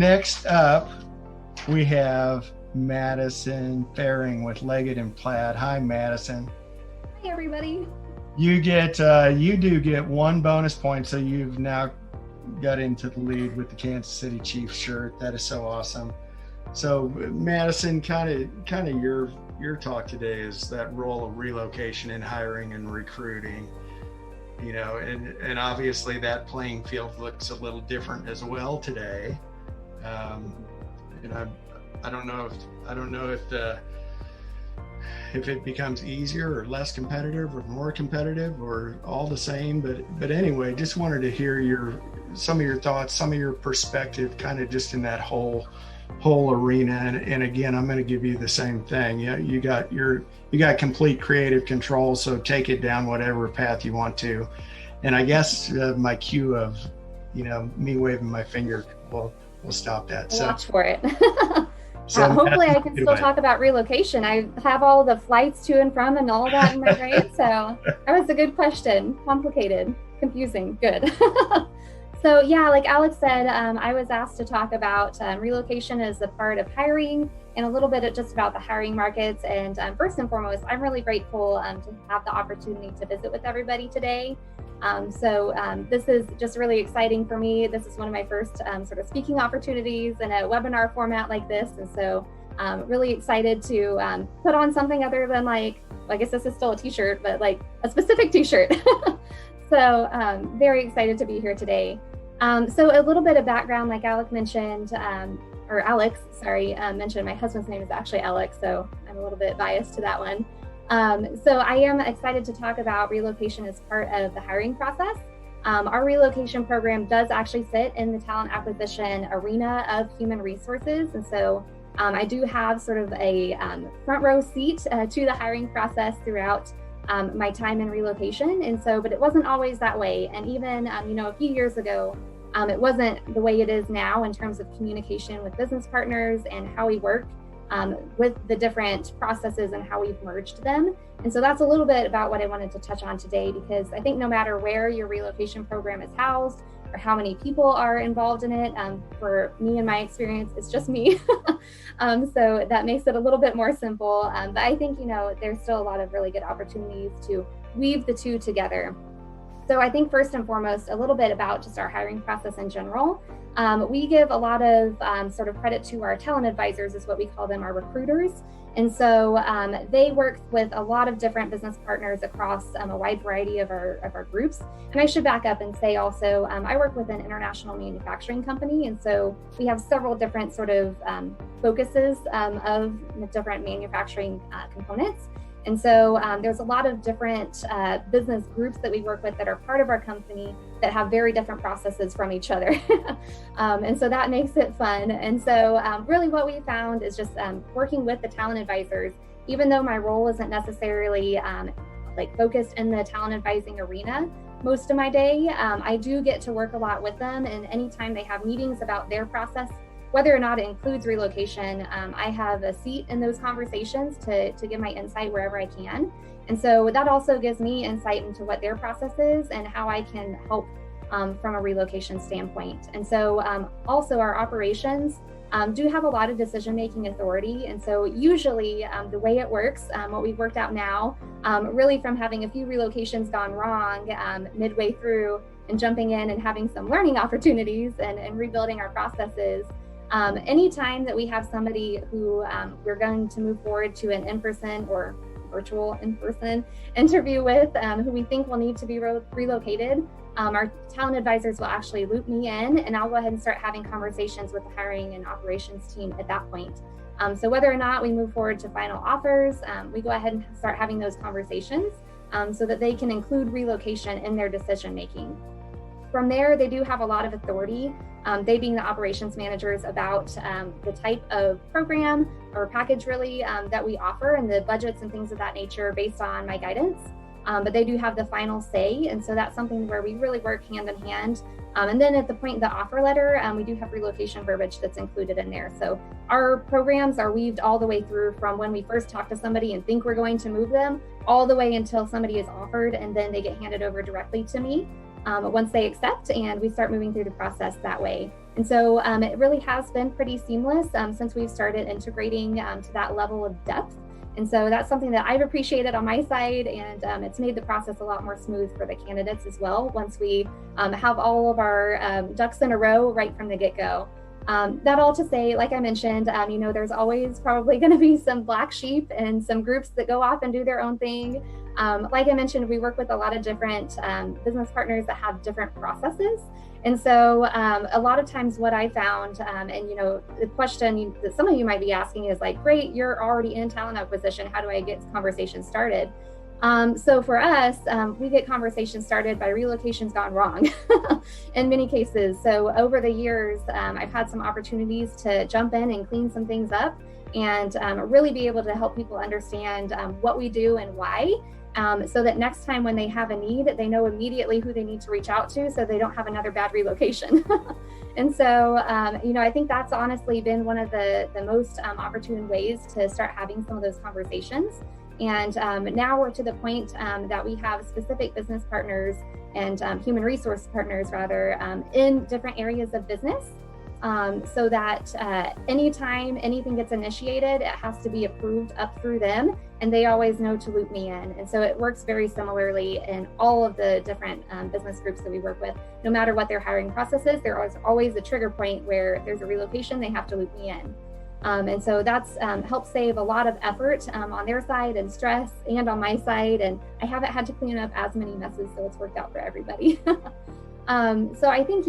next up, we have Madison Ferhing with Leggett and Platt. Hi, Madison. Hi, everybody. You do get 1 bonus point, so you've now got into the lead with the Kansas City Chiefs shirt. That is so awesome. So, Madison, kind of your talk today is that role of relocation in hiring and recruiting. You know, and obviously that playing field looks a little different as well today. And I don't know if it becomes easier or less competitive or more competitive or all the same, but anyway, just wanted to hear some of your thoughts, some of your perspective, kind of just in that whole arena. And again, I'm going to give you the same thing. Yeah, you got complete creative control, so take it down whatever path you want to. And I guess my cue of me waving my finger will stop that. So watch for it. So hopefully I can still talk about relocation. I have all the flights to and from and all that in my brain. So that was a good question. Complicated, confusing, good. So yeah, like Alex said, I was asked to talk about relocation as a part of hiring and a little bit just about the hiring markets. And first and foremost, I'm really grateful to have the opportunity to visit with everybody today. This is just really exciting for me. This is one of my first sort of speaking opportunities in a webinar format like this. And so really excited to put on something other than I guess this is still a t-shirt, but like a specific t-shirt. So very excited to be here today. So a little bit of background, like Alex mentioned, mentioned, my husband's name is actually Alex, so I'm a little bit biased to that one. So I am excited to talk about relocation as part of the hiring process. Our relocation program does actually sit in the talent acquisition arena of human resources. And so I do have sort of a front row seat to the hiring process throughout my time in relocation. And so, but it wasn't always that way. And even, a few years ago, it wasn't the way it is now in terms of communication with business partners and how we work with the different processes and how we've merged them. And so that's a little bit about what I wanted to touch on today, because I think no matter where your relocation program is housed or how many people are involved in it, for me and my experience, it's just me. So that makes it a little bit more simple. But I think, there's still a lot of really good opportunities to weave the two together. So I think first and foremost, a little bit about just our hiring process in general. We give a lot of sort of credit to our talent advisors, is what we call them, our recruiters. And so they work with a lot of different business partners across a wide variety of our groups. And I should back up and say also, I work with an international manufacturing company. And so we have several different sort of focuses of different manufacturing components. And so there's a lot of different business groups that we work with that are part of our company that have very different processes from each other. And so that makes it fun. And so really what we found is just working with the talent advisors, even though my role isn't necessarily focused in the talent advising arena most of my day, I do get to work a lot with them. And anytime they have meetings about their process, whether or not it includes relocation, I have a seat in those conversations to give my insight wherever I can. And so that also gives me insight into what their process is and how I can help from a relocation standpoint. And so also our operations do have a lot of decision-making authority. And so usually the way it works, what we've worked out now, really from having a few relocations gone wrong midway through and jumping in and having some learning opportunities and rebuilding our processes, anytime that we have somebody who we're going to move forward to an in-person or virtual in-person interview with, who we think will need to be relocated, our talent advisors will actually loop me in, and I'll go ahead and start having conversations with the hiring and operations team at that point. So whether or not we move forward to final offers, we go ahead and start having those conversations so that they can include relocation in their decision-making. From there, they do have a lot of authority, they being the operations managers, about the type of program or package really that we offer and the budgets and things of that nature based on my guidance. But they do have the final say. And so that's something where we really work hand in hand. And then at the point of the offer letter, we do have relocation verbiage that's included in there. So our programs are weaved all the way through from when we first talk to somebody and think we're going to move them, all the way until somebody is offered, and then they get handed over directly to me once they accept, and we start moving through the process that way. And so it really has been pretty seamless since we've started integrating to that level of depth. And so that's something that I've appreciated on my side, and it's made the process a lot more smooth for the candidates as well once we have all of our ducks in a row right from the get-go. That all to say, like I mentioned, there's always probably going to be some black sheep and some groups that go off and do their own thing. Like I mentioned, we work with a lot of different business partners that have different processes. And so a lot of times what I found, the question that some of you might be asking is like, great, you're already in talent acquisition. How do I get conversations started? So for us, we get conversations started by relocations gone wrong in many cases. So over the years, I've had some opportunities to jump in and clean some things up and really be able to help people understand what we do and why. So that next time when they have a need, they know immediately who they need to reach out to so they don't have another bad relocation. And so, I think that's honestly been one of the most opportune ways to start having some of those conversations. And now we're to the point that we have specific business partners and human resource partners rather in different areas of business. So that anytime anything gets initiated, it has to be approved up through them, and they always know to loop me in. And so it works very similarly in all of the different business groups that we work with. No matter what their hiring process is, there is always a trigger point where if there's a relocation, they have to loop me in. And so that's helped save a lot of effort on their side and stress and on my side. And I haven't had to clean up as many messes, so it's worked out for everybody. So I think,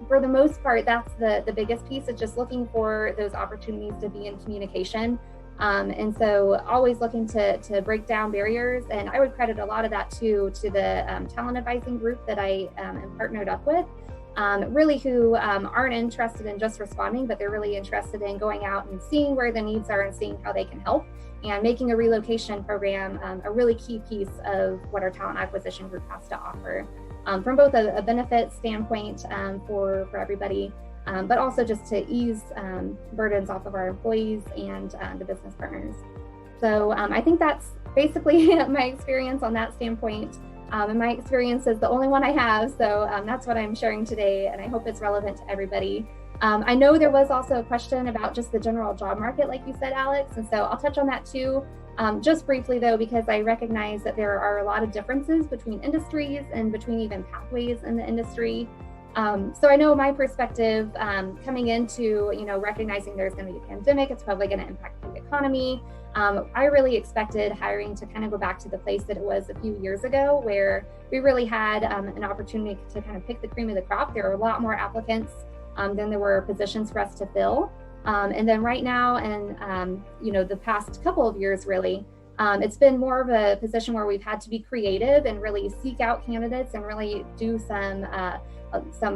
for the most part, that's the biggest piece, is just looking for those opportunities to be in communication. And so always looking to break down barriers. And I would credit a lot of that too to the talent advising group that I am partnered up with, really who aren't interested in just responding, but they're really interested in going out and seeing where the needs are and seeing how they can help, and making a relocation program a really key piece of what our talent acquisition group has to offer. From both a benefit standpoint for everybody, but also just to ease burdens off of our employees and the business partners. So I think that's basically my experience on that standpoint. And my experience is the only one I have, so that's what I'm sharing today, and I hope it's relevant to everybody. I know there was also a question about just the general job market, like you said, Alex, and so I'll touch on that too. Just briefly though, because I recognize that there are a lot of differences between industries and between even pathways in the industry. So I know my perspective coming into, recognizing there's going to be a pandemic, it's probably going to impact the economy. I really expected hiring to kind of go back to the place that it was a few years ago, where we really had an opportunity to kind of pick the cream of the crop. There are a lot more applicants than there were positions for us to fill. And then right now, and the past couple of years, really, it's been more of a position where we've had to be creative and really seek out candidates and really do some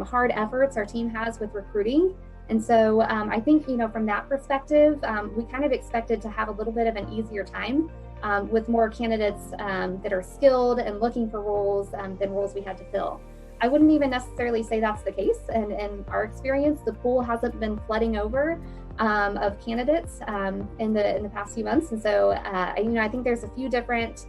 hard efforts our team has with recruiting. And so I think, from that perspective, we kind of expected to have a little bit of an easier time with more candidates that are skilled and looking for roles than roles we had to fill. I wouldn't even necessarily say that's the case. And in our experience, the pool hasn't been flooding over of candidates in the past few months. And so, I think there's a few different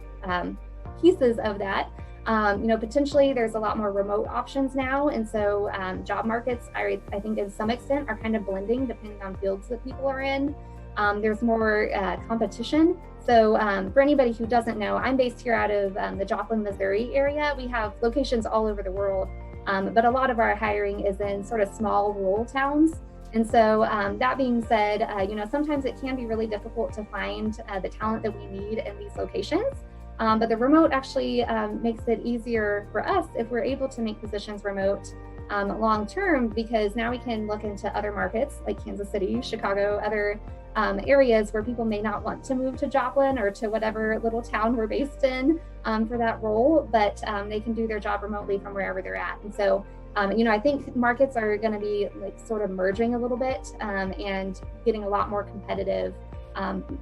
pieces of that. Potentially there's a lot more remote options now. And so job markets, I think to some extent are kind of blending depending on fields that people are in. There's more competition. So for anybody who doesn't know, I'm based here out of the Joplin, Missouri area. We have locations all over the world, but a lot of our hiring is in sort of small rural towns. And so that being said, sometimes it can be really difficult to find the talent that we need in these locations. But the remote actually makes it easier for us if we're able to make positions remote long term, because now we can look into other markets like Kansas City, Chicago, other areas where people may not want to move to Joplin or to whatever little town we're based in for that role, but they can do their job remotely from wherever they're at. And so, I think markets are going to be like sort of merging a little bit and getting a lot more competitive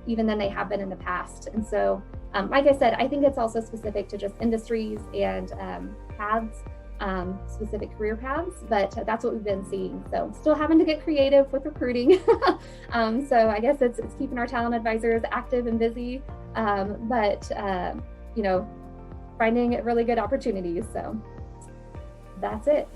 even than they have been in the past. And so, like I said, I think it's also specific to just industries and paths, specific career paths, but that's what we've been seeing. So still having to get creative with recruiting. So I guess it's keeping our talent advisors active and busy, but finding really good opportunities. So that's it.